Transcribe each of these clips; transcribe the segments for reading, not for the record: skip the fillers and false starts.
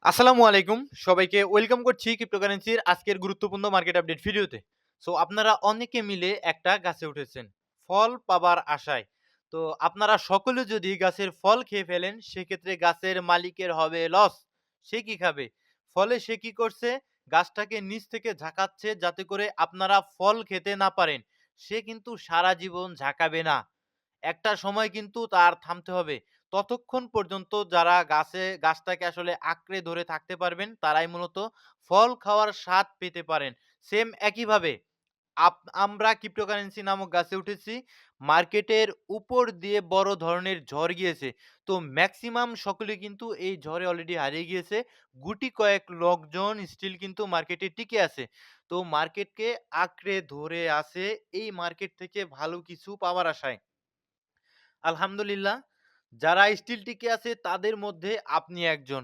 আসসালামু আলাইকুম। সবাইকে ওয়েলকাম করছি ক্রিপ্টোকারেন্সির আজকের গুরুত্বপূর্ণ মার্কেট আপডেট ভিডিওতে। সো আপনারা অনেকে মিলে একটা গাছে উঠেছেন ফল পাবার আশায়। তো আপনারা সকলে যদি গাছের ফল খেয়ে ফেলেন সেক্ষেত্রে গাছের মালিকের হবে লস। সে কি খাবে? ফলে সে কি করছে? গাছটাকে নিচ থেকে ঝাঁকাচ্ছে যাতে করে আপনারা ফল খেতে না পারেন। সে কিন্তু সারা জীবন ঝাঁকাবে না। একটা সময় কিন্তু তার থামতে হবে। ততক্ষণ পর্যন্ত যারা গাছটাকে আসলে আঁকড়ে ধরে থাকতে পারবেন, তারাই মূলত ফল খাওয়ার স্বাদ পেতে পারেন। সেম একইভাবে আমরা ক্রিপ্টোকারেন্সি নামক গাছে উঠেছি। মার্কেটের উপর দিয়ে বড় ধরনের ঝড় গিয়েছে। তো মেক্সিমাম সকলে কিন্তু এই ঝড়ে অলরেডি হারিয়ে গিয়েছে। গুটি কয়েক লোকজন স্টিল কিন্তু মার্কেটে টিকে আছে। তো মার্কেটকে আঁকড়ে ধরে আছে এই মার্কেট থেকে ভালো কিছু পাওয়ার আশায়। আলহামদুলিল্লাহ, যারা স্টিল টিকে আছে তাদের মধ্যে আপনি একজন।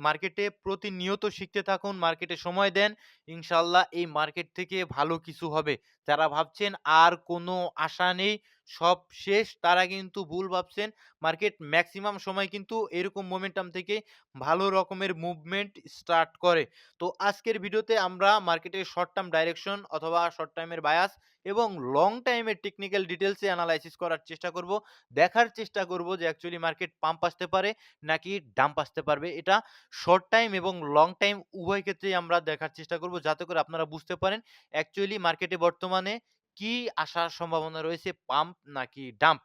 মার্কেটে প্রতিনিয়ত শিখতে থাকুন, মার্কেটে সময় দেন। ইনশাআল্লাহ এই মার্কেট থেকে ভালো কিছু হবে। যারা ভাবছেন আর কোনো আশা নেই, সব শেষ, তারা কিন্তু ভুল ভাবছেন। মার্কেট মেক্সিমাম সময় কিন্তু এরকম মোমেন্টাম থেকে ভালো রকমের মুভমেন্ট স্টার্ট করে। তো আজকের ভিডিওতে আমরা মার্কেটের শর্ট টার্ম ডাইরেকশন অথবা শর্ট টার্মের বায়াস এবং লং টাইমের টেকনিক্যাল ডিটেইলসে এনালাইসিস করার চেষ্টা করব। দেখার চেষ্টা করব যে অ্যাকচুয়ালি মার্কেট পাম্প আসতে পারে নাকি ডাম্প আসতে পারবে। এটা শর্ট টাইম এবং লং টাইম উভয় ক্ষেত্রেই আমরা দেখার চেষ্টা করব যাতে করে আপনারা বুঝতে পারেন অ্যাকচুয়ালি মার্কেটে বর্তমানে কি আসার সম্ভাবনা রয়েছে, পাম্প নাকি ডাম্প।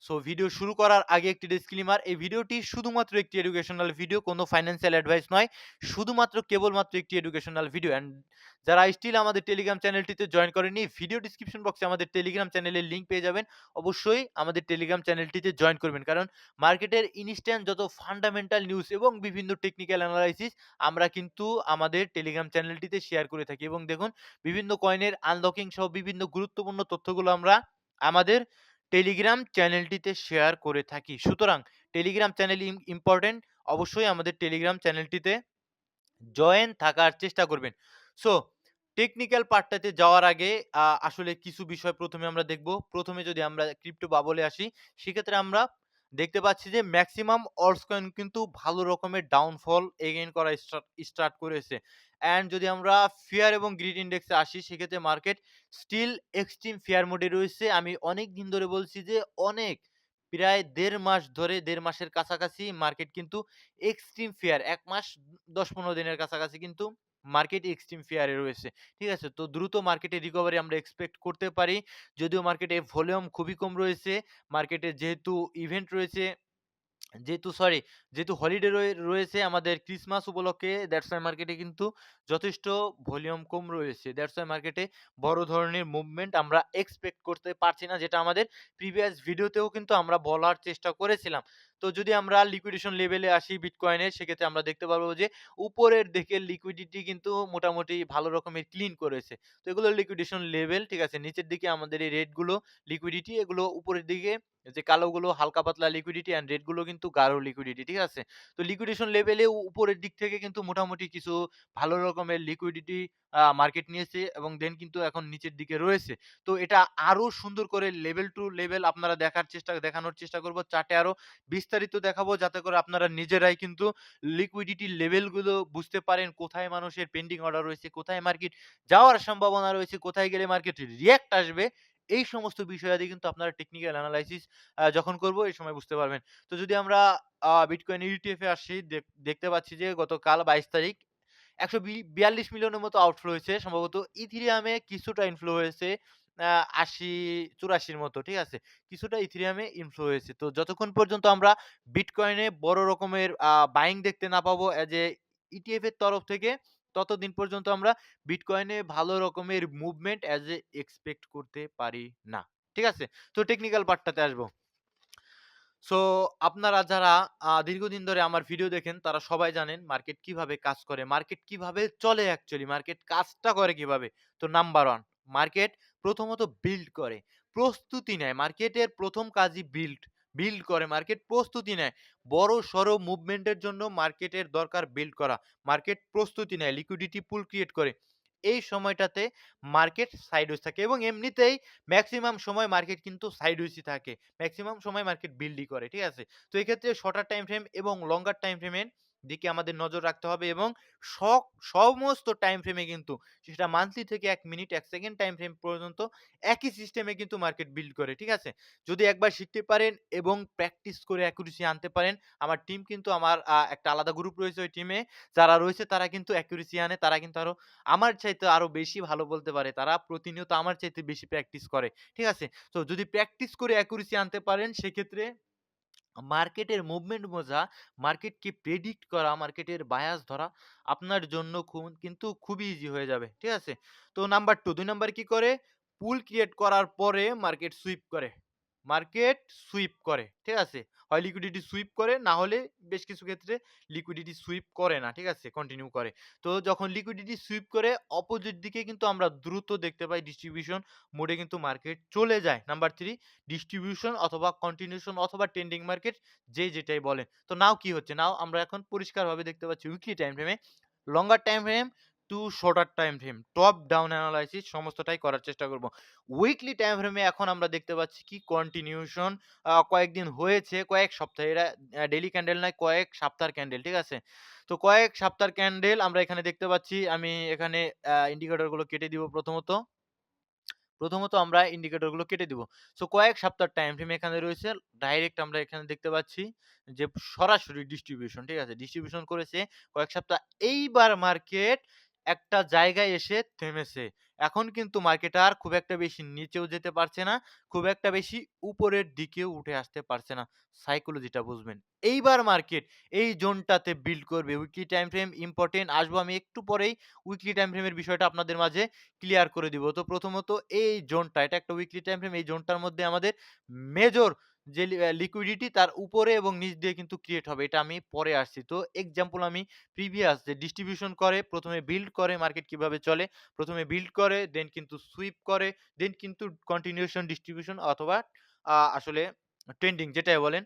সো ভিডিও শুরু করার আগে একটি ডিসক্লেইমার, এই ভিডিওটি শুধুমাত্র একটি এডুকেশনাল ভিডিও, কোনো ফাইন্যান্সিয়াল অ্যাডভাইস নয়। শুধুমাত্র কেবলমাত্র একটি এডুকেশনাল ভিডিও। অ্যান্ড যারা স্টিল আমাদের টেলিগ্রাম চ্যানেলটিতে জয়েন করেনি, ভিডিও ডিসক্রিপশন বক্সে আমাদের টেলিগ্রাম চ্যানেলের লিংক পেয়ে যাবেন। অবশ্যই আমাদের টেলিগ্রাম চ্যানেলটিতে জয়েন করবেন, কারণ মার্কেটের ইনস্ট্যান্ট যত ফান্ডামেন্টাল নিউজ এবং বিভিন্ন টেকনিক্যাল অ্যানালাইসিস আমরা কিন্তু আমাদের টেলিগ্রাম চ্যানেলটিতে শেয়ার করে থাকি। এবং দেখুন, বিভিন্ন কয়েনের আনলকিং সহ বিভিন্ন গুরুত্বপূর্ণ তথ্যগুলো আমরা আমাদের টেলিগ্রাম চ্যানেলটিতে শেয়ার করে থাকি। সুতরাং টেলিগ্রাম চ্যানেল ইম্পর্টেন্ট। অবশ্যই আমাদের টেলিগ্রাম চ্যানেলটিতে জয়েন থাকার চেষ্টা করবেন। সো টেকনিক্যাল পার্টটাতে যাওয়ার আগে আসলে কিছু বিষয় প্রথমে আমরা দেখব। প্রথমে যদি আমরা ক্রিপ্টো বাবলে আসি, সেক্ষেত্রে আমরা দেখতে পাচ্ছি যে মেক্সিমাম অল্টস কয়েন কিন্তু ভালো রকমের ডাউনফল এগেইন করা স্টার্ট করেছে। অ্যান্ড যদি আমরা ফিয়ার এবং গ্রিড ইন্ডেক্সে আসি, সেক্ষেত্রে মার্কেট স্টিল এক্সট্রিম ফিয়ার মোডে রয়েছে। আমি অনেক দিন ধরে বলছি যে প্রায় ১.৫ মাস ধরে, ১.৫ মাসের কাছাকাছি মার্কেট কিন্তু এক্সট্রিম ফিয়ার, ১ মাস ১০-১৫ দিনের কাছাকাছি কিন্তু মার্কেট এক্সট্রিম ফিয়ারে রয়েছে। ঠিক আছে? তো দ্রুত মার্কেটে রিকভারি আমরা এক্সপেক্ট করতে পারি। যদিও মার্কেটে ভলিউম খুবই কম রয়েছে। মার্কেটে যেহেতু ইভেন্ট রয়েছে, যেহেতু হলিডে রয়েছে আমাদের ক্রিসমাস উপলক্ষে, দ্যাটস ওয়াই মার্কেটে কিন্তু যথেষ্ট ভলিউম কম রয়েছে। দ্যাটস ওয়াই মার্কেটে বড় ধরনের মুভমেন্ট আমরা এক্সপেক্ট করতে পারছি না, যেটা আমাদের প্রিভিয়াস ভিডিওতেও কিন্তু আমরা বলার চেষ্টা করেছিলাম। তো যদি আমরা লিকুইডেশন লেভেলে আসি বিটকয়েনের, সেক্ষেত্রে আমরা দেখতে পারবো যে উপরের দিকের লিকুইডিটি কিন্তু মোটামুটি ভালো রকমের ক্লিন করেছে। তো এগুলো লিকুইডেশন লেভেল, ঠিক আছে? নিচের দিকে আমাদের এই রেডগুলো লিকুইডিটি, এগুলো উপরের দিকে যে কালোগুলো হালকা পাতলা লিকুইডিটি অ্যান্ড রেড গুলো কিন্তু গাঢ় লিকুইডিটি, ঠিক আছে? তো লিকুইডেশন লেভেলে উপরের দিক থেকে কিন্তু মোটামুটি কিছু ভালো রকমের লিকুইডিটি মার্কেট নিয়েছে এবং দেন কিন্তু এখন নিচের দিকে রয়েছে। তো এটা আরো সুন্দর করে লেভেল টু লেভেল আপনারা দেখানোর চেষ্টা করব। চার্টে আরো বিস্তারিত দেখাবো যাতে করে আপনারা নিজেরাই কিন্তু লিকুইডিটি লেভেলগুলো বুঝতে পারেন। কোথায় মানুষের পেন্ডিং অর্ডার রয়েছে, কোথায় মার্কেট যাওয়ার সম্ভাবনা রয়েছে, কোথায় গেলে মার্কেট রিঅ্যাক্ট আসবে। এই সমস্ত বিষয়াদি কিন্তু আপনারা টেকনিক্যাল অ্যানালাইসিস যখন করব এই সময় বুঝতে পারবেন। তো যদি আমরা বিটকয়েন ইউটিএফ এ আসি, দেখতে পাচ্ছি যে গতকাল ২২ তারিখ ১৪২ মিলিয়নের মতো আউটফ্লো হয়েছে। সম্ভবত ইথেরিয়ামে কিছুটা ইনফ্লো হয়েছে, ৮০-৮৪ র মতো, ঠিক আছে? কিছুটা ইথেরিয়ামে ইনফ্লো হয়েছে। তো যতক্ষণ পর্যন্ত আমরা বিটকয়েনে বড় রকমের বাইং দেখতে না পাবো এজ এ ইটিএফ এর তরফ থেকে, ততদিন পর্যন্ত আমরা বিটকয়েনে ভালো রকমের মুভমেন্ট এজ এ এক্সপেক্ট করতে পারি না। ঠিক আছে? তো টেকনিক্যাল পার্টটাতে আসবো। সো আপনারা যারা দীর্ঘদিন ধরে আমার ভিডিও দেখেন তারা সবাই জানেন মার্কেট কিভাবে কাজ করে, মার্কেট কিভাবে চলে, অ্যাকচুয়ালি মার্কেট কাজটা করে কিভাবে। তো নাম্বার 1, মার্কেট প্রথমত বিল্ড করে, প্রস্তুতি নেয়। মার্কেটের প্রথম কাজই বিল্ড করে, মার্কেট প্রস্তুতি নেয়। বড় সড়ো মুভমেন্টের জন্য মার্কেটের দরকার বিল্ড করা। মার্কেট প্রস্তুতি নেয়, লিকুইডিটি পুল ক্রিয়েট করে। এই সময়টাতে মার্কেট সাইডওয়েজ থাকে এবং এমনিতেই মেক্সিমাম সময় মার্কেট কিন্তু সাইডওয়েজই থাকে। মেক্সিমাম সময় মার্কেট বিল্ডই করে। ঠিক আছে? তো এক্ষেত্রে শর্টার টাইম ফ্রেম এবং লঙ্গার টাইম ফ্রেমে দিকে আমাদের নজর রাখতে হবে এবং সক সমস্ত টাইম ফ্রেমে কিন্তু সেটা মান্থলি থেকে ১ মিনিট ১ সেকেন্ড টাইম ফ্রেম পর্যন্ত একই সিস্টেমে কিন্তু মার্কেট বিল্ড করে। ঠিক আছে? যদি একবার শিখতে পারেন এবং প্র্যাকটিস করে অ্যাকুরেসি আনতে পারেন, আমার টিম কিন্তু আমার একটা আলাদা গ্রুপ রয়েছে ওই টিমে। যারা রয়েছে তারা কিন্তু অ্যাকুরেসি আনে। তারা কিন্তু আরো আমার চাইতে আরো বেশি ভালো বলতে পারে। তারা প্রতিনিয়ত আমার চাইতে বেশি প্র্যাকটিস করে। ঠিক আছে? তো যদি প্র্যাকটিস করে অ্যাকুরেসি আনতে পারেন সেক্ষেত্রে মার্কেটের মুভমেন্ট বোঝা, মার্কেটকে প্রেডিক্ট করা, মার্কেটের বায়াস ধরা আপনার জন্য কিন্তু খুবই ইজি হয়ে যাবে। ঠিক আছে? তো নাম্বার 2 ২ নাম্বার কি করে? পুল ক্রিয়েট করার পরে মার্কেট সুইপ করে। মার্কেট সুইপ করে। ঠিক আছে? হয় লিকুইডিটি সুইপ করে, না হলে বেশ কিছু ক্ষেত্রে লিকুইডিটি সুইপ করে না। ঠিক আছে? কন্টিনিউ করে। তো যখন লিকুইডিটি সুইপ করে অপোজিট দিকে কিন্তু আমরা দ্রুত দেখতে পাই ডিস্ট্রিবিউশন মোডে কিন্তু মার্কেট চলে যায়। নাম্বার 3 ডিস্ট্রিবিউশন অথবা কন্টিনিউশন অথবা ট্রেন্ডিং মার্কেট যে যেটাই বলেন। তো নাও কি হচ্ছে? নাও আমরা এখন পরিষ্কারভাবে দেখতে পাচ্ছি উইকলি টাইম ফ্রেমে longer time frame to shorter time frame top down analysis সমস্তটাই করার চেষ্টা করব। উইকলি টাইম ফ্রেমে এখন আমরা দেখতে পাচ্ছি কি কন্টিনিউশন কয়েকদিন হয়েছে, কয়েক সপ্তাহ এরা ডেইলি ক্যান্ডেল নয়, কয়েক সপ্তাহের ক্যান্ডেল। ঠিক আছে? তো কয়েক সপ্তাহের ক্যান্ডেল আমরা এখানে দেখতে পাচ্ছি। আমি এখানে ইন্ডিকেটর গুলো কেটে দিব প্রথমত। প্রথমত আমরা ইন্ডিকেটর গুলো কেটে দিব। সো কয়েক সপ্তাহ টাইম ফ্রেম এখানে রয়েছে। ডাইরেক্ট আমরা এখানে দেখতে পাচ্ছি যে সরাসরি ডিস্ট্রিবিউশন, ঠিক আছে? ডিস্ট্রিবিউশন করেছে কয়েক সপ্তাহ। এইবার মার্কেট একটা জায়গায় এসে থেমেছে। এখন কিন্তু মার্কেট আর খুব একটা বেশি নিচেও যেতে পারছে না, খুব একটা বেশি উপরের দিকেও উঠে আসতে পারছে না। সাইকোলজিটা বুঝবেন। এইবার মার্কেট এই জোনটাতে বিল্ড করবে। উইকলি টাইম ফ্রেম ইম্পোর্টেন্ট, আসবো আমি একটু পরেই উইকলি টাইম ফ্রেমের বিষয়টা আপনাদের মাঝে ক্লিয়ার করে দিব। তো প্রথমত এই জোনটা, এটা একটা উইকলি টাইম ফ্রেম। এই জোনটার মধ্যে আমাদের মেজর যে লিকুইডিটি তার উপরে এবং নিচ দিয়ে কিন্তু ক্রিয়েট হবে। এটা আমি পরে আসছি। তো এক্সাম্পল আমি প্রিভিয়াস যে ডিস্ট্রিবিউশন করে, ১ম এ বিল্ড করে, মার্কেট কিভাবে চলে। ১ম এ বিল্ড করে, দেন কিন্তু সুইপ করে, দেন কিন্তু কন্টিনিউশন ডিস্ট্রিবিউশন অথবা আসলে ট্রেন্ডিং যেটাই বলেন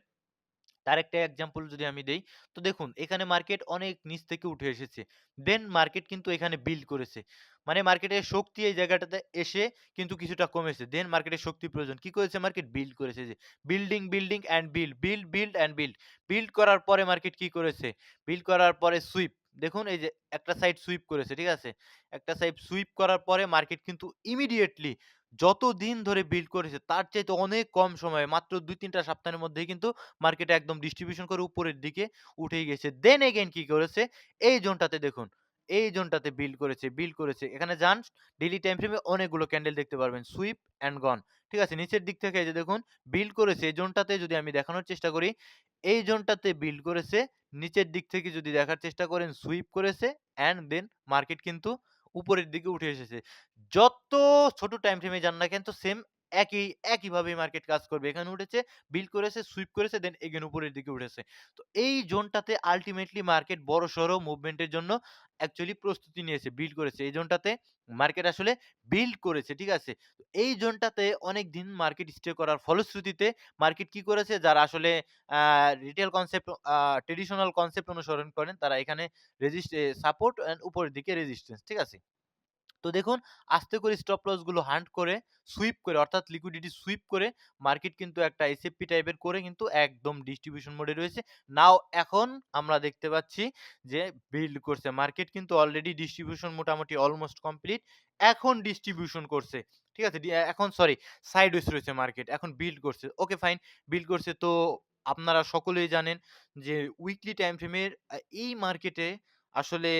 তার একটা এক্সাম্পল যদি আমি দেই, তো দেখুন এখানে মার্কেট অনেক নিচ থেকে উঠে এসেছে। দেন মার্কেট কিন্তু এখানে বিল্ড করেছে। মানে মার্কেটের শক্তি এই জায়গাটাতে এসে কিন্তু কিছুটা কমেছে। দেন মার্কেটের শক্তির প্রয়োজন। কি করেছে মার্কেট? বিল্ড করেছে যে building and build, build and build. Build করার পরে মার্কেট কি করেছে? বিল্ড করার পরে সুইপ। দেখুন এই যে একটা সাইড সুইপ করেছে, ঠিক আছে? একটা সাইড সুইপ করার পরে মার্কেট কিন্তু ইমিডিয়েটলি যতদিন ধরে বিল্ড করেছে তার চাইতে অনেক কম সময়ে মাত্র ২-৩ টা সপ্তাহের মধ্যেই কিন্তু মার্কেটে একদম ডিস্ট্রিবিউশন করে উপরের দিকে উঠেই গেছে। দেন এগেইন কি করেছে? এই জোনটাতে দেখুন। এই জোনটাতে বিল্ড করেছে। এখানে যান ডেইলি টাইম ফ্রেমে অনেকগুলো ক্যান্ডেল দেখতে পারবেন। সুইপ অ্যান্ড গন। ঠিক আছে? নিচের দিক থেকে এই যে দেখুন বিল্ড করেছে। এই জোনটাতে যদি আমি দেখানোর চেষ্টা করি, এই জোনটাতে বিল্ড করেছে। নিচের দিক থেকে যদি দেখার চেষ্টা করেন সুইপ করেছে অ্যান্ড দেন মার্কেট কিন্তু উপরের দিকে উঠে এসেছে। যত ছোট টাইম ফ্রেমে যান না কেন তো সেম একইভাবেই মার্কেট কাজ করবে। এখানে উঠেছে, বিল্ড করেছে, সুইপ করেছে, দেন এগেইন উপরের দিকে উঠেছে। তো এই জোনটাতে আল্টিমেটলি মার্কেট বড়সড় মুভমেন্টের জন্য অ্যাকচুয়ালি প্রস্তুতি নিয়েছে, বিল্ড করেছে। এই জোনটাতে মার্কেট আসলে বিল্ড করেছে, ঠিক আছে? তো এই জোনটাতে অনেকদিন মার্কেট স্টে করার ফলশ্রুতিতে মার্কেট কি করেছে? যারা আসলে আ রিটেল কনসেপ্ট ট্র্যাডিশনাল কনসেপ্ট অনুসরণ করেন তারা এখানে সাপোর্ট অ্যান্ড উপরের দিকে রেজিস্ট্যান্স, ঠিক আছে? তো দেখুন আস্তে করে স্টপ লস গুলো হান্ট করে সুইপ করে অর্থাৎ লিকুইডিটি সুইপ করে মার্কেট কিন্তু একটা এসএফপি টাইপের করে কিন্তু একদম ডিস্ট্রিবিউশন মোডে রয়েছে। নাও এখন আমরা দেখতে পাচ্ছি যে বিল্ড করছে। মার্কেট কিন্তু অলরেডি ডিস্ট্রিবিউশন মোটামুটি অলমোস্ট কমপ্লিট। এখন ডিস্ট্রিবিউশন করছে। ঠিক আছে? এখন সরি সাইডওয়েজ রয়েছে মার্কেট। এখন বিল্ড করছে। ওকে ফাইন বিল্ড করছে তো আপনারা সকলেই জানেন যে উইকলি টাইম ফ্রেমের এই মার্কেটে আসলে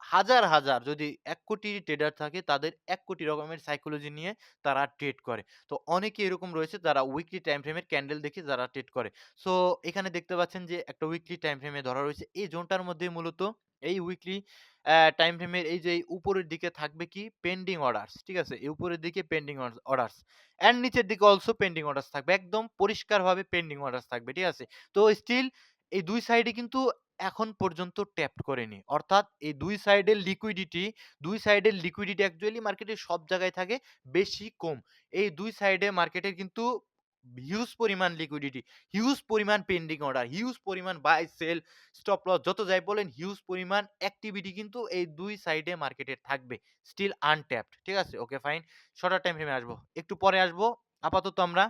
হাজার যদি ১,০০,০০,০০০ ট্রেডার থাকে তাদের ১,০০,০০,০০০ রকমের সাইকোলজি নিয়ে তারা ট্রেড করে। তো অনেকে এরকম রয়েছে যারা উইকলি টাইম ফ্রেমের ক্যান্ডেল দেখে যারা ট্রেড করে। সো এখানে দেখতে পাচ্ছেন যে একটা উইকলি টাইম ফ্রেমে ধরা রয়েছে। এই জোনটার মধ্যে মূলত এই উইকলি টাইম ফ্রেমের এই যে উপরের দিকে থাকবে কি পেন্ডিং অর্ডারস, ঠিক আছে? এই উপরের দিকে পেন্ডিং অর্ডারস অ্যান্ড নিচের দিকে অলসো পেন্ডিং অর্ডারস থাকবে। একদম পরিষ্কারভাবে পেন্ডিং অর্ডারস থাকবে, ঠিক আছে? তো স্টিল এই ২ সাইডে কিন্তু এখন পর্যন্ত ট্যাপড করেনি। অর্থাৎ এই ২ সাইডের লিকুইডিটি অ্যাকচুয়ালি মার্কেটের সব জায়গায় থাকে, বেশি কম। এই ২ সাইডে মার্কেটের কিন্তু হিউজ পরিমাণ লিকুইডিটি, হিউজ পরিমাণ পেন্ডিং অর্ডার, হিউজ পরিমাণ বাই, সেল, স্টপ লস যত যাই বলেন হিউজ পরিমাণ অ্যাক্টিভিটি কিন্তু এই ২ সাইডে মার্কেটের থাকবে। স্টিল আনট্যাপড, ঠিক আছে? Okay fine. শর্টার টাইম ফ্রেমে আসবো। একটু পরে আসবো। আপাতত আমরা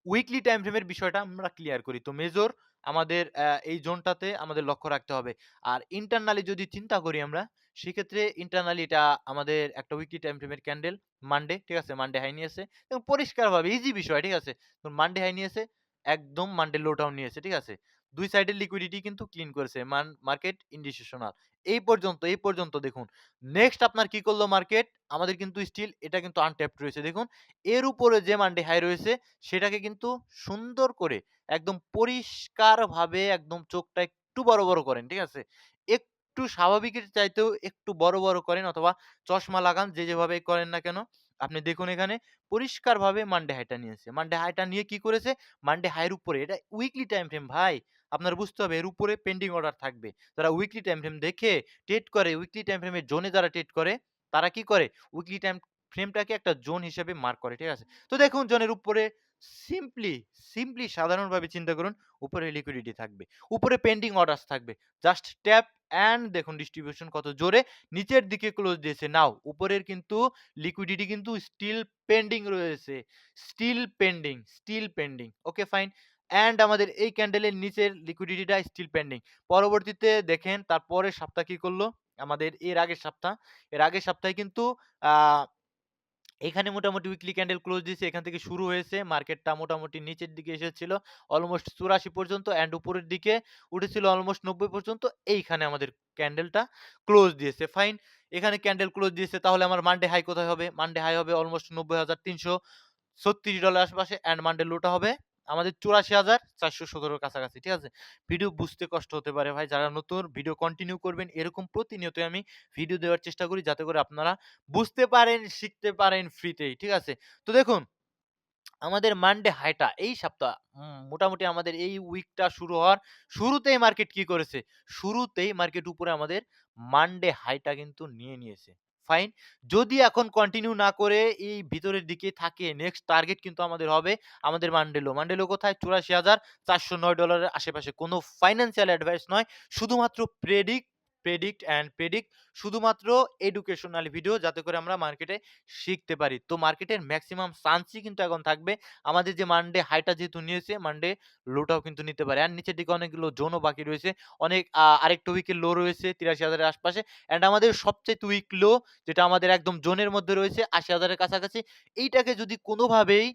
উইকলি টাইম ফ্রেমের বিষয়টা আমরা ক্লিয়ার করি। তো মেজর আমাদের এই জোনটাতে আমাদের লক্ষ্য রাখতে হবে। আর ইন্টারনালি যদি চিন্তা করি আমরা, সেক্ষেত্রে ইন্টারনালি এটা আমাদের একটা উইকলি টাইম ফ্রেমের ক্যান্ডেল মানডে, ঠিক আছে? মানডে হাই নিয়েছে এবং পরিষ্কারভাবে ইজি বিষয়, ঠিক আছে? তো মানডে হাই নিয়েছে, একদম মানডে লো ডাউন নিয়েছে, ঠিক আছে? ২ সাইডের লিকুইডিটি কিন্তু ক্লিন করেছে। মার্কেট ইনডিসিশনাল। এই পর্যন্ত দেখুন। নেক্সট আপনার কি করলো মার্কেট? আমাদের কিন্তু স্টিল এটা কিন্তু আনট্যাপড রয়েছে। দেখুন, এর উপরে যে মানডে হাই রয়েছে সেটাকে কিন্তু সুন্দর করে একদম পরিষ্কারভাবে একদম চোখটা একটু বড় করেন, ঠিক আছে? একটু স্বাভাবিকের চাইতেও একটু বড় করেন অথবা চশমা লাগান, যে যেভাবেই করেন না কেন। আপনি দেখুন এখানে পরিষ্কারভাবে মানডে হাইটা নিয়েছে। মানডে হাইটা নিয়ে কি করেছে? মানডে হাইয়ের উপরে, এটা উইকলি টাইম ফ্রেম ভাই। আপনার বুঝতে হবে এর উপরে পেন্ডিং অর্ডার থাকবে। যারা উইকলি টাইম ফ্রেম দেখে ট্রেড করে, উইকলি টাইম ফ্রেমের জোনে যারা ট্রেড করে, তারা কি করে? উইকলি টাইম ফ্রেমটাকে একটা জোন হিসেবে মার্ক করে, ঠিক আছে? তো দেখুন জোনের উপরে সিম্পলি, সিম্পলি সাধারণভাবে চিন্তা করুন, উপরে লিকুইডিটি থাকবে। উপরে পেন্ডিং অর্ডারস থাকবে। জাস্ট ট্যাপ অ্যান্ড দেখুন ডিস্ট্রিবিউশন কত জোরে নিচের দিকে ক্লোজ দিয়েছে। নাও উপরের কিন্তু লিকুইডিটি কিন্তু স্টিল পেন্ডিং রয়েছে। Still pending. Okay fine. And আমাদের এই ক্যান্ডেলের নিচের লিকুইডিটিটা স্টিল পেন্ডিং। পরবর্তীতে দেখেন তার পরের সপ্তাহ কি করলো? আমাদের এর আগের সপ্তাহে কিন্তু আ এখানে মোটামুটি উইকলি ক্যান্ডেল ক্লোজ দিয়েছে। এখান থেকে শুরু হয়েছে। মার্কেটটা মোটামুটি নিচের দিকে এসেছিল। অলমোস্ট ৮৪ পর্যন্ত অ্যান্ড উপরের দিকে উঠেছিল অলমোস্ট ৯০ পর্যন্ত। এইখানে আমাদের ক্যান্ডেলটা ক্লোজ দিয়েছে। ফাইন। এখানে ক্যান্ডেল ক্লোজ দিয়েছে, তাহলে আমার মানডে হাই কোথায় হবে? মানডে হাই হবে অলমোস্ট $৯০,৩৩৬ আশেপাশে অ্যান্ড মানডে লোটা হবে আমাদের ৮৪,৪১৭ র কাছাকাছি। ঠিক আছে? ভিডিও বুঝতে কষ্ট হতে পারে ভাই। যারা নতুন ভিডিও কন্টিনিউ করবেন, এরকম প্রতিনিয়তই আমি ভিডিও দেওয়ার চেষ্টা করি যাতে করে আপনারা বুঝতে পারেন, শিখতে পারেন ফ্রিতেই। ঠিক আছে? তো দেখুন আমাদের মানডে হাইটা এই সপ্তাহ মোটামুটি আমাদের এই উইকটা শুরু হওয়ার শুরুতেই মার্কেট কি করেছে? শুরুতেই মার্কেট উপরে আমাদের মানডে হাইটা কিন্তু নিয়ে নিয়েছে। ফাইন। যদি এখন কন্টিনিউ না করে এই ভিতরের দিকে থাকে, নেক্সট টার্গেট কিন্তু আমাদের হবে আমাদের মানডে লো। মানডে লো কোথায়? $৮৪,৪০৯ এর আশেপাশে। কোনো ফাইন্যান্সিয়াল অ্যাডভাইস নয়। শুধুমাত্র প্রেডিক্ট শুধুমাত্র এডুকেশনাল ভিডিও যাতে করে আমরা মার্কেটে শিখতে পারি। তো মার্কেটের মেক্সিমাম চান্সই কিন্তু এখন থাকবে আমাদের যে মানডে হাইটা যেহেতু নিয়েছে, মানডে লোটাও কিন্তু নিতে পারে। আর নিচের দিকে অনেকগুলো জোনও বাকি রয়েছে। অনেক আরেকটা উইকের লো রয়েছে ৮৩,০০০ এর আশপাশে। অ্যান্ড আমাদের সবচাইতে উইক লো যেটা আমাদের একদম জোনের মধ্যে রয়েছে ৮০,০০০ এর কাছাকাছি। এইটাকে যদি কোনোভাবেই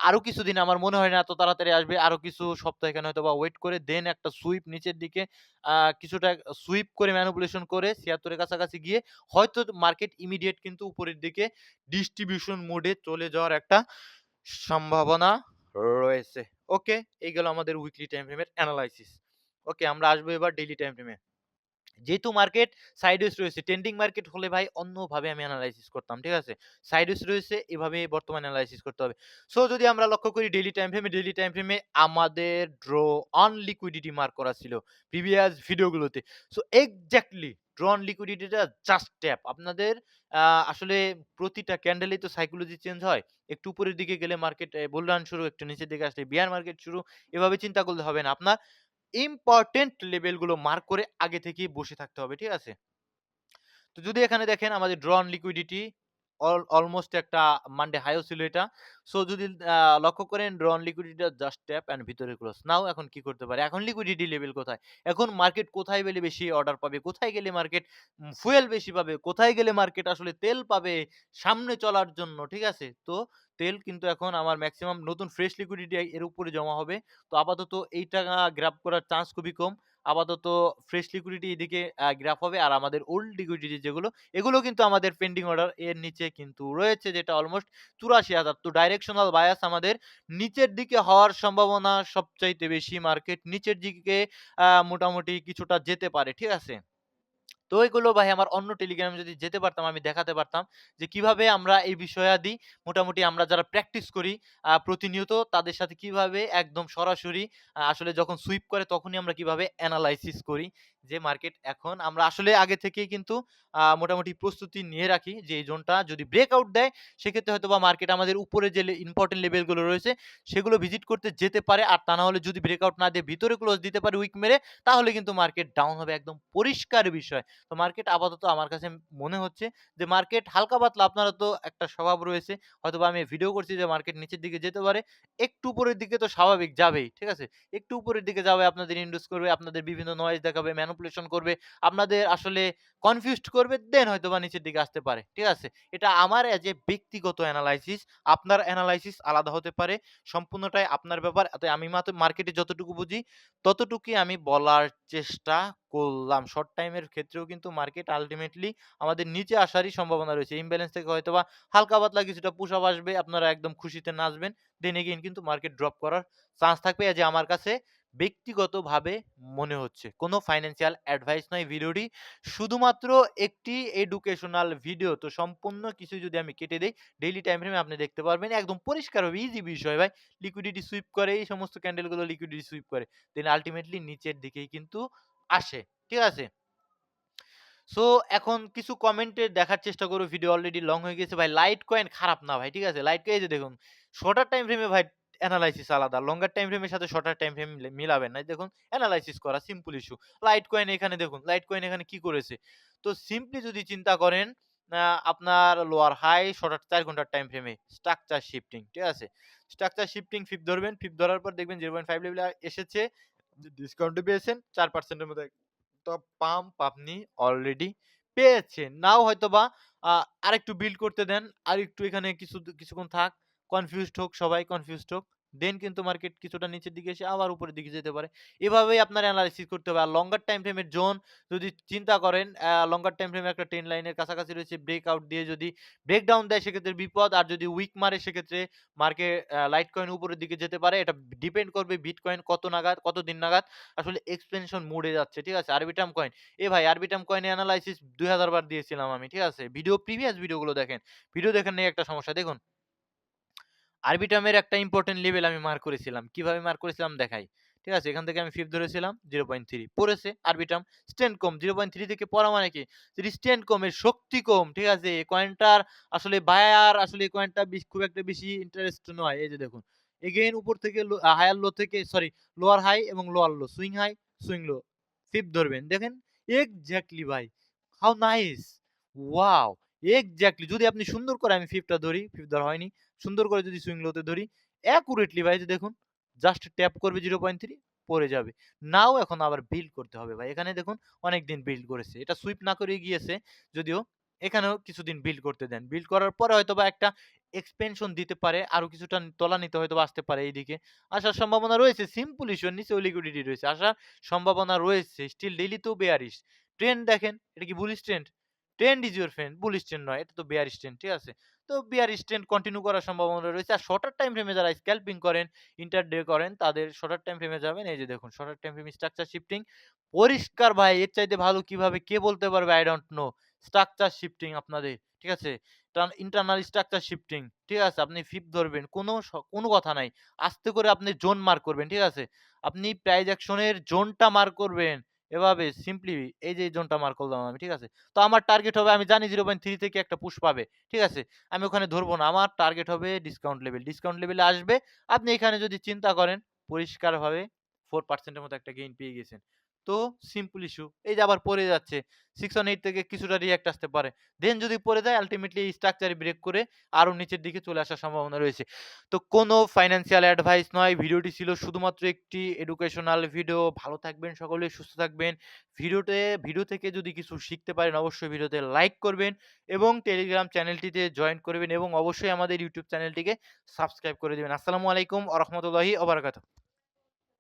আরো কিছুদিন, আমার মনে হয় না এত তাড়াতাড়ি আসবে। আরো কিছু সপ্তাহ এখানে হয়তোবা ওয়েট করে দেন একটা সুইপ নিচের দিকে আ কিছুটা সুইপ করে ম্যানিপুলেশন করে ৭৬ এর কাছাকাছি গিয়ে হয়তো মার্কেট ইমিডিয়েট কিন্তু উপরের দিকে ডিস্ট্রিবিউশন মোডে চলে যাওয়ার একটা সম্ভাবনা রয়েছে। ওকে, এই গেল আমাদের উইকলি টাইম ফ্রেমের এনালাইসিস। ওকে, আমরা আসবো এবার ডেইলি টাইম ফ্রেমে। যেহেতু মার্কেট সাইডওয়েজ রয়েছে, ট্রেন্ডিং মার্কেট হলে ভাই অন্যভাবে আমি এনালাইসিস করতাম। ঠিক আছে? সাইডওয়েজ রয়েছে, এভাবে বর্তমানে এনালাইসিস করতে হবে। সো যদি আমরা লক্ষ্য করি ডেইলি টাইম ফ্রেমে আমাদের ড্র অন লিকুইডিটি মার্ক করা ছিল প্রিভিয়াস ভিডিওগুলোতে। সো এক্সাক্টলি ড্র অন লিকুইডিটিটা জাস্ট ট্যাপ। আপনাদের আ আসলে প্রতিটা ক্যান্ডেলেই তো সাইকোলজি চেঞ্জ হয়। একটু উপরের দিকে গেলে মার্কেট বুল রান শুরু, একটু নিচের দিকে আসলে বিয়ার মার্কেট শুরু। এভাবে চিন্তা করলে হবে না। আপনার ইম্পোর্টেন্ট লেভেলগুলো মার্ক করে আগে থেকেই বসে থাকতে হবে। ঠিক আছে? তো যদি এখানে দেখেন আমাদের ড্র অন লিকুইডিটি অলমোস্ট একটা মানডে হাইও ছিল এটা। সো যদি লক্ষ্য করেন ড্র অন লিকুইডিটিটা জাস্ট ট্যাপ অ্যান্ড ভিতরে ক্লোজ। নাও এখন কি করতে পারে? এখন লিকুইডিটি লেভেল কোথায়? এখন মার্কেট কোথায় গেলে বেশি অর্ডার পাবে? কোথায় গেলে মার্কেট ফুয়েল বেশি পাবে? কোথায় গেলে মার্কেট আসলে তেল পাবে সামনে চলার জন্য? ঠিক আছে? তো তেল কিন্তু এখন আমার মেক্সিমাম নতুন ফ্রেশ লিকুইডিটি এর উপরে জমা হবে। তো আপাতত এইটা গ্র্যাব করার চান্স খুবই কম। আপাতত ফ্রেশ লিকুইডিটি এদিকে গ্রাফ হবে। আর আমাদের ওল্ড লিকুইডিটি যেগুলো, এগুলো কিন্তু আমাদের পেন্ডিং অর্ডার এর নিচে কিন্তু রয়েছে, যেটা অলমোস্ট ৮৪,০০০। তো ডাইরেকশনাল বায়াস আমাদের নিচের দিকে হওয়ার সম্ভাবনা সবচাইতে বেশি। মার্কেট নিচের দিকে মোটামুটি কিছুটা যেতে পারে। ঠিক আছে? তো এগুলো ভাই আমার অন্য টেলিগ্রামে যদি যেতে পারতাম, আমি দেখাতে পারতাম যে কিভাবে আমরা এই বিষয়াদি মোটামুটি আমরা যারা প্র্যাকটিস করি প্রতিনিয়ত, তাদের সাথে কিভাবে একদম সরাসরি আসলে যখন সুইপ করে তখনই আমরা কিভাবে এনালাইসিস করি যে মার্কেট এখন আমরা আসলে আগে থেকেই কিন্তু মোটামুটি প্রস্তুতি নিয়ে রাখি যে এই জোনটা যদি ব্রেকআউট দেয় সেক্ষেত্রে হয়তোবা মার্কেট আমাদের উপরে যে ইম্পোর্টেন্ট লেভেলগুলো রয়েছে সেগুলো ভিজিট করতে যেতে পারে। আর তা না হলে যদি ব্রেকআউট না দিয়ে ভিতরে ক্লোজ দিতে পারে উইক মেরে, তাহলে কিন্তু মার্কেট ডাউন হবে, একদম পরিষ্কার বিষয়। তো মার্কেট আপাতত আমার কাছে মনে হচ্ছে যে মার্কেট হালকা পাতলা, আপনারা তো একটা স্বভাব রয়েছে। হয়তোবা আমি ভিডিও করছি যে মার্কেট নিচের দিকে যেতে পারে। একটু উপরের দিকে তো স্বাভাবিক যাবেই। ঠিক আছে? একটু উপরের দিকে যাবে, আপনাদের ইন্ডিউস করবে, আপনাদের বিভিন্ন নয়েজ দেখাবে, ম্যানিপুলেশন করবে, আপনাদের আসলে কনফিউজড করবে, দেন হয়তোবা নিচের দিকে আসতে পারে। ঠিক আছে? এটা আমার এজ এ ব্যক্তিগত এনালাইসিস। আপনার এনালাইসিস আলাদা হতে পারে। সম্পূর্ণটাই আপনার ব্যাপার। তাই আমি মাত্র মার্কেটে যতটুকু বুঝি ততটুকুই আমি বলার চেষ্টা করলাম। শর্ট টাইমের ক্ষেত্রেও কিন্তু মার্কেট আল্টিমেটলি আমাদের নিচে আসারই সম্ভাবনা রয়েছে। ইমব্যালেন্স থেকে হয়তোবা হালকা পাতলা কিছুটা পুশ আপ আসবে। আপনারা একদম খুশিতে নাচবেন। দেন এগেইন কিন্তু মার্কেট ড্রপ করার চান্স থাকবে। এই যে আমার কাছে ব্যক্তিগতভাবে মনে হচ্ছে। কোনো ফাইন্যান্সিয়াল অ্যাডভাইস নয় ভিডিওটি। শুধুমাত্র একটি এডুকেশনাল ভিডিও। তো সম্পূর্ণ কিছু যদি আমি কেটে দেই, ডেইলি টাইম ফ্রেমে আপনি দেখতে পারবেন একদম পরিষ্কারভাবে, ইজি বিষয় ভাই। লিকুইডিটি সুইপ করে, এই সমস্ত ক্যান্ডেলগুলো লিকুইডিটি সুইপ করে। দেন আল্টিমেটলি নিচের দিকেই কিন্তু আসে। ঠিক আছে? সো এখন কিছু কমেন্টে দেখার চেষ্টা করব। ভিডিও অলরেডি লং হয়ে গেছে ভাই। লাইট কয়েন খারাপ না ভাই। ঠিক আছে? লাইট কয়েন এই যে দেখুন, শর্টার টাইম ফ্রেমে ভাই এনালাইসিস আলাদা। লঙ্গার টাইম ফ্রেমের সাথে শর্টার টাইম ফ্রেম মিলাবেন না। এই দেখুন এনালাইসিস করা সিম্পল ইস্যু। লাইট কয়েন এখানে দেখুন, লাইট কয়েন এখানে কি করেছে? তো সিম্পলি যদি চিন্তা করেন, আ আপনার লোয়ার হাই শর্টার ৪ ঘন্টার টাইম ফ্রেমে স্ট্রাকচার শিফটিং। ঠিক আছে? স্ট্রাকচার শিফটিং ফিব ধরবেন। ফিব ধরার পর দেখবেন 0.5 লেভেলে এসেছে। ডিসকাউন্টে পেয়েছেন ৪% এর মতো তো পাম্প আপনি অলরেডি পেয়েছেন। নাও হয়তোবা আ আরেকটু বিল্ড করতে দেন। আরেকটু এখানে কিছুক্ষণ থাক। কনফিউজড হোক, সবাই কনফিউজড হোক। দেন কিন্তু মার্কেট কিছুটা নিচের দিকে এসে আবার উপরের দিকে যেতে পারে। এভাবেই আপনার এনালাইসিস করতে হবে। আর লঙ্গার টাইম ফ্রেমের জোন যদি চিন্তা করেন, লঙ্গার টাইম ফ্রেমে একটা ট্রেন্ড লাইনের কাছাকাছি রয়েছে। ব্রেকআউট দিয়ে যদি ব্রেকডাউন দেয় সেক্ষেত্রে বিপদ। আর যদি উইক মারে সেক্ষেত্রে মার্কেট লাইট কয়েন উপরের দিকে যেতে পারে। এটা ডিপেন্ড করবে বিটকয়েন কত নাগাদ, কতদিন নাগাদ আসলে এক্সপেনশন মোডে যাচ্ছে। ঠিক আছে? আরবিটার্ম কয়েন, ভাই আরবিটার্ম কয়েনের এনালাইসিস ২০০০ বার দিয়েছিলাম আমি। ঠিক আছে? প্রিভিয়াস ভিডিওগুলো দেখেন। ভিডিও দেখেন নাই একটা সমস্যা। দেখুন আরবিটার্মের একটা ইম্পোর্টেন্ট লেভেল আমি মার্ক করেছিলাম। কিভাবে মার্ক করেছিলাম দেখাই। ঠিক আছে? এখান থেকে আমি ফিফথ ধরেছিলাম 0.3 পড়েছে আরবিটার্ম। স্ট্রেংথ কম 0.3 থেকে পড়া মানে কি? যদি স্ট্রেংথ কম, এর শক্তি কম। ঠিক আছে? এই কয়েনটার আসলে বায়ার আসলে এই কয়েনটা খুব একটা বেশি ইন্টারেস্ট নয়। এই যে দেখুন। এগেইন উপর থেকে হায়ার লো থেকে লোয়ার হাই এবং lower low, swing high, swing low. Fifth ধরবেন। দেখেন এক্সাক্টলি ভাই। How nice! ওয়াও! এক্সাক্টলি যদি আপনি সুন্দর করে, আমি ফিফথ টা ধরি, ফিফথ ধরা হয়নি। সুন্দর করে যদি সুইং লোতে ধরি, অ্যাকুরেটলি ভাই, যে দেখুন জাস্ট ট্যাপ করবে 0.3 পড়ে যাবে। নাও এখন আবার বিল্ড করতে হবে ভাই। এখানে দেখুন অনেকদিন বিল্ড করেছে। এটা সুইপ না করে গিয়েছে যদিও, এখানেও কিছুদিন বিল্ড করতে দেন। বিল্ড করার পরে হয়তোবা একটা এক্সপেনশন দিতে পারে। আরো কিছুটা তলানিতে হয়তোবা আসতে পারে এইদিকে। আসার সম্ভাবনা রয়েছে। সিম্পল ইস্যু, এর নিচেও লিকুইডিটি রয়েছে। আসার সম্ভাবনা রয়েছে। স্টিল ডেইলি তো বেয়ারিশ। ট্রেন্ড দেখেন, এটা কি bullish trend? Trend is your friend, bullish trend নয়। এটা তো বেয়ারিশ ট্রেন্ড। ঠিক আছে? তো বিয়ারিশ ট্রেন্ড কন্টিনিউ করার সম্ভাবনা রয়েছে। আর শর্টার টাইম ফ্রেমে যারা স্ক্যাল্পিং করেন, ইন্টারডে করেন, তাদের শর্টার টাইম ফ্রেমে যাবেন। এই যে দেখুন shorter time frame structure shifting পরিষ্কার ভাই। এর চাইতে ভালো কিভাবে কে বলতে পারবে? I don't know. Structure shifting আপনাদের। ঠিক আছে? Internal structure shifting. ঠিক আছে? আপনি ফিফথ ধরবেন। কোনো কথা নাই। আস্তে করে আপনি জোন মার্ক করবেন। ঠিক আছে? আপনি প্রাইস অ্যাকশনের জোনটা মার্ক করবেন। এভাবে সিম্পলি এই যে জোনটা মার্ক করলাম আমি। ঠিক আছে? তো আমার টার্গেট হবে, আমি জানি 0.3 থেকে একটা পুশ পাবে। ঠিক আছে? আমি ওখানে ধরবো না। আমার টার্গেট হবে ডিসকাউন্ট লেভেল। ডিসকাউন্ট লেভেলে আসবে। আপনি এখানে যদি চিন্তা করেন পরিষ্কারভাবে 4% এর মতো একটা গেইন পেয়ে গেছেন। তো সিম্পল ইস্যু। এই যে আবার পড়ে যাচ্ছে। 618 থেকে কিছুটা রিঅ্যাক্ট আসতে পারে। দেন যদি পড়ে যায় আল্টিমেটলি এই স্ট্রাকচারে ব্রেক করে আরো নিচের দিকে চলে আসার সম্ভাবনা রয়েছে। তো কোনো ফাইন্যান্সিয়াল অ্যাডভাইস নয়। ভিডিওটি ছিল শুধুমাত্র একটি এডুকেশনাল ভিডিও। ভালো থাকবেন সকলে, সুস্থ থাকবেন। ভিডিও থেকে যদি কিছু শিখতে পারেন অবশ্যই ভিডিওতে লাইক করবেন এবং টেলিগ্রাম চ্যানেলটিতে জয়েন করবেন এবং অবশ্যই আমাদের ইউটিউব চ্যানেলটিকে সাবস্ক্রাইব করে দিবেন। আসসালামু আলাইকুম ওয়া রাহমাতুল্লাহি ওয়া বারাকাতুহু।